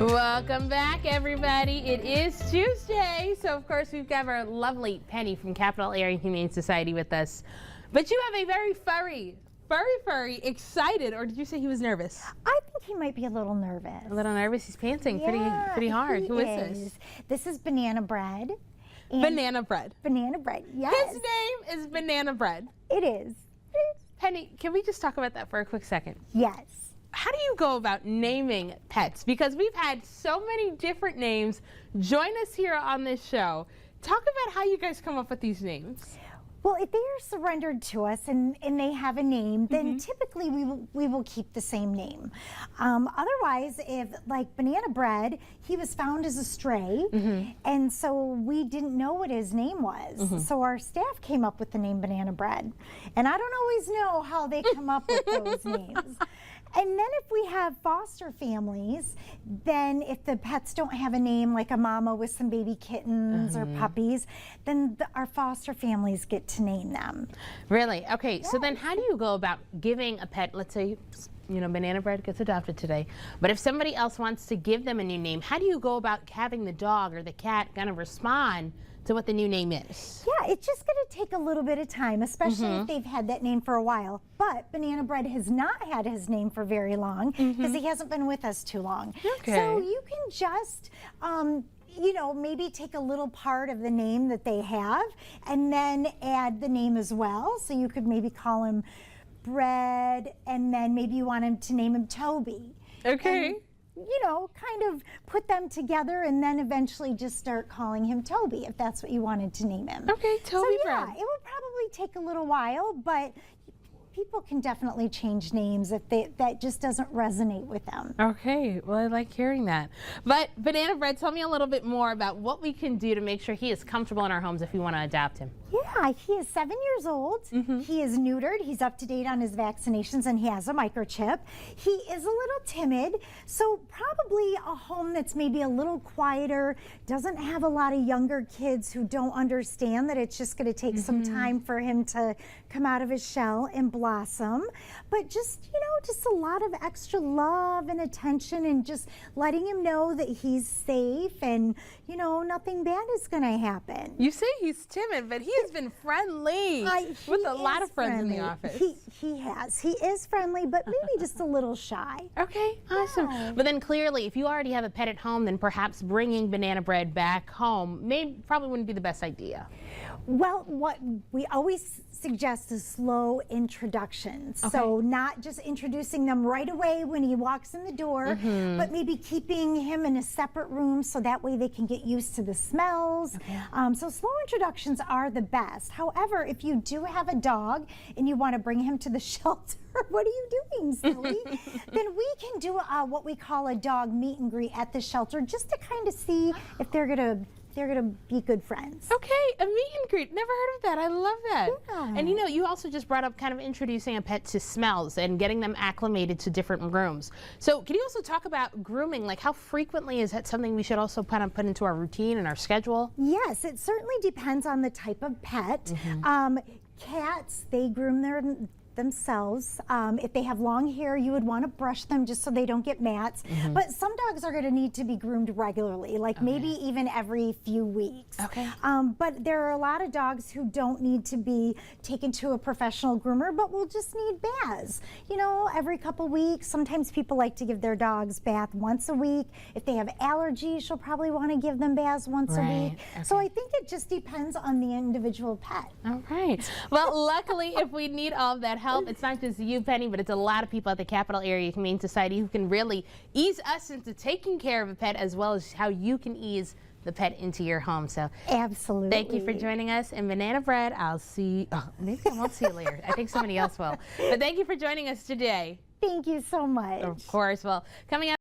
Welcome back, everybody. It is Tuesday, so of course we've got our lovely Penny from Capital Area Humane Society with us. But you have a very furry, excited, or did you say he was nervous? I think he might be a little nervous. A little nervous? He's panting pretty hard. Who is this? This is Banana Bread. Banana Bread. Banana Bread, yes. His name is Banana Bread. It is. Penny, can we just talk about that for a quick second? Yes. How do you go about naming pets? Because we've had so many different names. Join us here on this show. Talk about how you guys come up with these names. Well, if they are surrendered to us and they have a name, then typically we will keep the same name. Otherwise, if like Banana Bread, he was found as a stray, and so we didn't know what his name was. So our staff came up with the name Banana Bread. And I don't always know how they come up with those names. And then if we have foster families, then if the pets don't have a name, like a mama with some baby kittens or puppies, then our foster families get to name them. Really? Okay, so then how do you go about giving a pet, let's say, you know, Banana Bread gets adopted today, but if somebody else wants to give them a new name, how do you go about having the dog or the cat kind of respond to what the new name is? Yeah, it's just going to take a little bit of time, especially if they've had that name for a while. But Banana Bread has not had his name for very long because he hasn't been with us too long. Okay. So you can just, you know, maybe take a little part of the name that they have and then add the name as well. So you could maybe call him Bread, and then maybe you want him to name him Toby. Okay. And, you know, kind of put them together and then eventually just start calling him Toby if that's what you wanted to name him. Okay, Toby so, yeah, Bread. it will probably take a little while, but people can definitely change names if that just doesn't resonate with them. Okay, well, I like hearing that. But Banana Bread, tell me a little bit more about what we can do to make sure he is comfortable in our homes if we want to adopt him. Yeah, he is 7 years old. He is neutered. He's up to date on his vaccinations and he has a microchip. He is a little timid, so probably a home that's maybe a little quieter, doesn't have a lot of younger kids who don't understand that it's just going to take some time for him to come out of his shell and blossom. But just, you know, just a lot of extra love and attention and just letting him know that he's safe and, you know, nothing bad is going to happen. You say he's timid, but he has been friendly with a lot of friends in the office. He has. He is friendly, but maybe just a little shy. Okay, awesome. Yeah. But then clearly, if you already have a pet at home, then perhaps bringing Banana Bread back home probably wouldn't be the best idea. Well, what we always suggest is slow introductions. So not just introducing them right away when he walks in the door, but maybe keeping him in a separate room so that way they can get used to the smells. So slow introductions are the best. However, if you do have a dog and you want to bring him to the shelter, what are you doing, silly? Then we can do what we call a dog meet and greet at the shelter just to kind of see if they're gonna be good friends. Okay, a meet and greet. Never heard of that. I love that. Yeah. And you know, you also just brought up kind of introducing a pet to smells and getting them acclimated to different rooms. So can you also talk about grooming? Like how frequently is that something we should also kind of put into our routine and our schedule? Yes, it certainly depends on the type of pet. Cats, they groom themselves. If they have long hair, you would want to brush them just so they don't get mats. But some dogs are going to need to be groomed regularly, like maybe even every few weeks. But there are a lot of dogs who don't need to be taken to a professional groomer, but will just need baths. You know, every couple weeks. Sometimes people like to give their dogs bath once a week. If they have allergies, you'll probably want to give them baths once a week. So I think it just depends on the individual pet. All right. Well, luckily, if we need all of that help, it's not just you, Penny, but it's a lot of people at the Capital Area Humane Society who can really ease us into taking care of a pet as well as how you can ease the pet into your home. So absolutely. Thank you for joining us. And Banana Bread, I'll see, maybe I won't see you later. I think somebody else will. But thank you for joining us today. Thank you so much. Of course. Well, coming up.